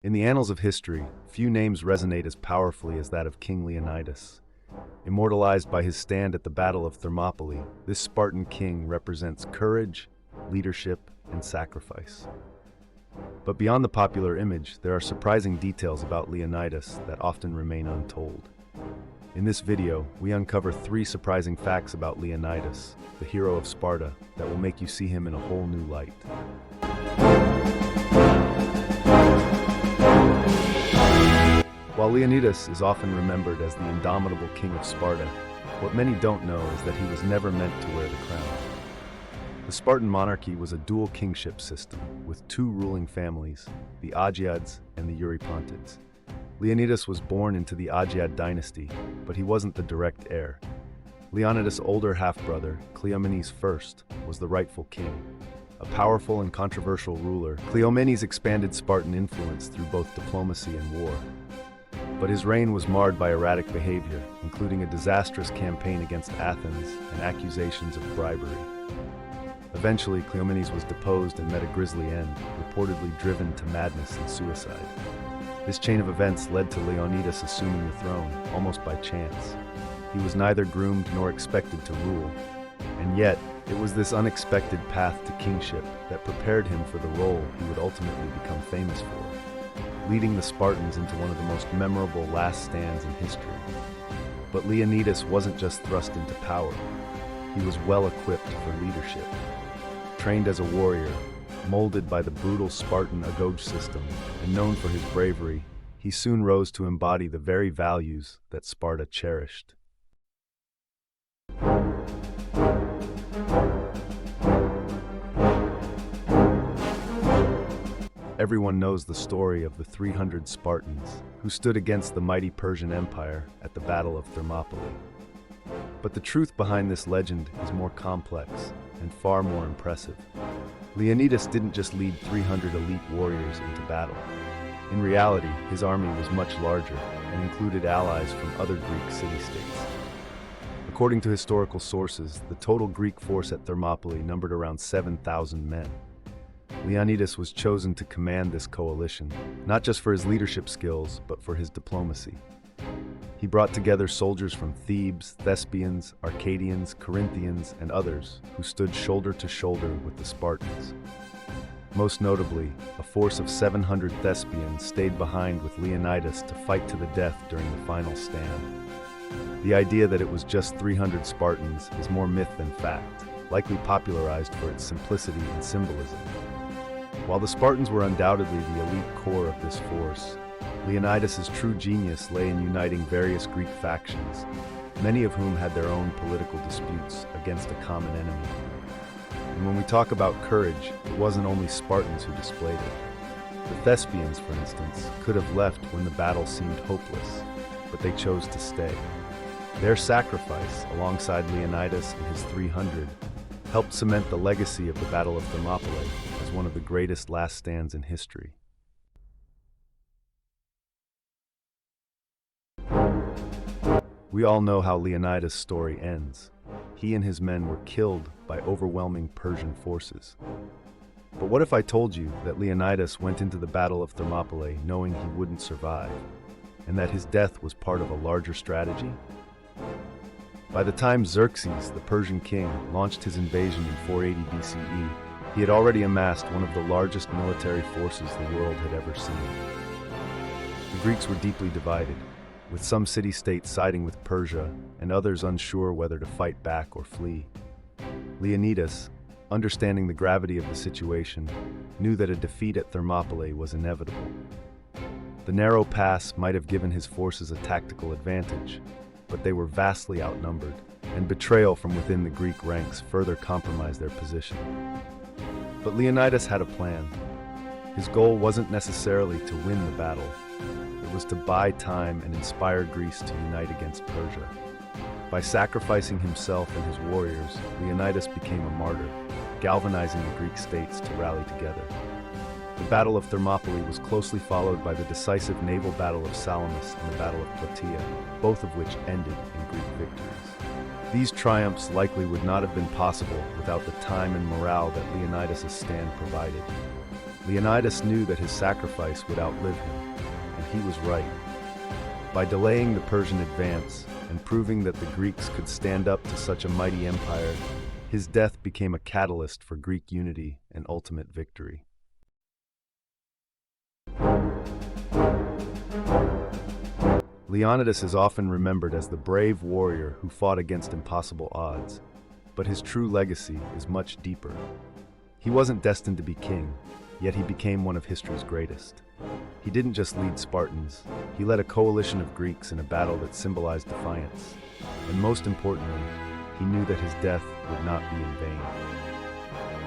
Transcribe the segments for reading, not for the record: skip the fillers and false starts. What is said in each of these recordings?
In the annals of history, few names resonate as powerfully as that of King Leonidas. Immortalized by his stand at the Battle of Thermopylae, this Spartan king represents courage, leadership, and sacrifice. But beyond the popular image, there are surprising details about Leonidas that often remain untold. In this video, we uncover 3 surprising facts about Leonidas, the hero of Sparta, that will make you see him in a whole new light. While Leonidas is often remembered as the indomitable king of Sparta, what many don't know is that he was never meant to wear the crown. The Spartan monarchy was a dual kingship system, with 2 ruling families, the Agiads and the Eurypontids. Leonidas was born into the Agiad dynasty, but he wasn't the direct heir. Leonidas' older half-brother, Cleomenes I, was the rightful king. A powerful and controversial ruler, Cleomenes expanded Spartan influence through both diplomacy and war. But his reign was marred by erratic behavior, including a disastrous campaign against Athens and accusations of bribery. Eventually, Cleomenes was deposed and met a grisly end, reportedly driven to madness and suicide. This chain of events led to Leonidas assuming the throne, almost by chance. He was neither groomed nor expected to rule, and yet, it was this unexpected path to kingship that prepared him for the role he would ultimately become famous for, leading the Spartans into one of the most memorable last stands in history. But Leonidas wasn't just thrust into power. He was well equipped for leadership. Trained as a warrior, molded by the brutal Spartan Agoge system, and known for his bravery, he soon rose to embody the very values that Sparta cherished. Everyone knows the story of the 300 Spartans who stood against the mighty Persian Empire at the Battle of Thermopylae. But the truth behind this legend is more complex and far more impressive. Leonidas didn't just lead 300 elite warriors into battle. In reality, his army was much larger and included allies from other Greek city-states. According to historical sources, the total Greek force at Thermopylae numbered around 7,000 men. Leonidas was chosen to command this coalition, not just for his leadership skills, but for his diplomacy. He brought together soldiers from Thebes, Thespians, Arcadians, Corinthians, and others who stood shoulder to shoulder with the Spartans. Most notably, a force of 700 Thespians stayed behind with Leonidas to fight to the death during the final stand. The idea that it was just 300 Spartans is more myth than fact, likely popularized for its simplicity and symbolism. While the Spartans were undoubtedly the elite core of this force, Leonidas' true genius lay in uniting various Greek factions, many of whom had their own political disputes against a common enemy. And when we talk about courage, it wasn't only Spartans who displayed it. The Thespians, for instance, could have left when the battle seemed hopeless, but they chose to stay. Their sacrifice, alongside Leonidas and his 300, helped cement the legacy of the Battle of Thermopylae as one of the greatest last stands in history. We all know how Leonidas' story ends. He and his men were killed by overwhelming Persian forces. But what if I told you that Leonidas went into the Battle of Thermopylae knowing he wouldn't survive, and that his death was part of a larger strategy? By the time Xerxes, the Persian king, launched his invasion in 480 BCE, he had already amassed one of the largest military forces the world had ever seen. The Greeks were deeply divided, with some city-states siding with Persia and others unsure whether to fight back or flee. Leonidas, understanding the gravity of the situation, knew that a defeat at Thermopylae was inevitable. The narrow pass might have given his forces a tactical advantage, but they were vastly outnumbered, and betrayal from within the Greek ranks further compromised their position. But Leonidas had a plan. His goal wasn't necessarily to win the battle. It was to buy time and inspire Greece to unite against Persia. By sacrificing himself and his warriors, Leonidas became a martyr, galvanizing the Greek states to rally together. The Battle of Thermopylae was closely followed by the decisive naval Battle of Salamis and the Battle of Plataea, both of which ended in Greek victories. These triumphs likely would not have been possible without the time and morale that Leonidas' stand provided. Leonidas knew that his sacrifice would outlive him, and he was right. By delaying the Persian advance and proving that the Greeks could stand up to such a mighty empire, his death became a catalyst for Greek unity and ultimate victory. Leonidas is often remembered as the brave warrior who fought against impossible odds, but his true legacy is much deeper. He wasn't destined to be king, yet he became one of history's greatest. He didn't just lead Spartans, he led a coalition of Greeks in a battle that symbolized defiance. And most importantly, he knew that his death would not be in vain.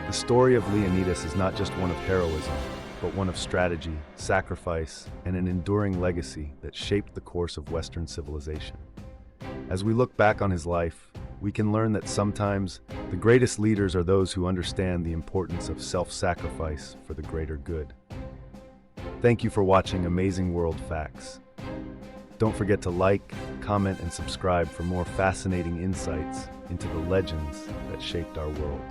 The story of Leonidas is not just one of heroism, but one of strategy, sacrifice, and an enduring legacy that shaped the course of Western civilization. As we look back on his life, we can learn that sometimes the greatest leaders are those who understand the importance of self-sacrifice for the greater good. Thank you for watching Amazing World Facts. Don't forget to like, comment, and subscribe for more fascinating insights into the legends that shaped our world.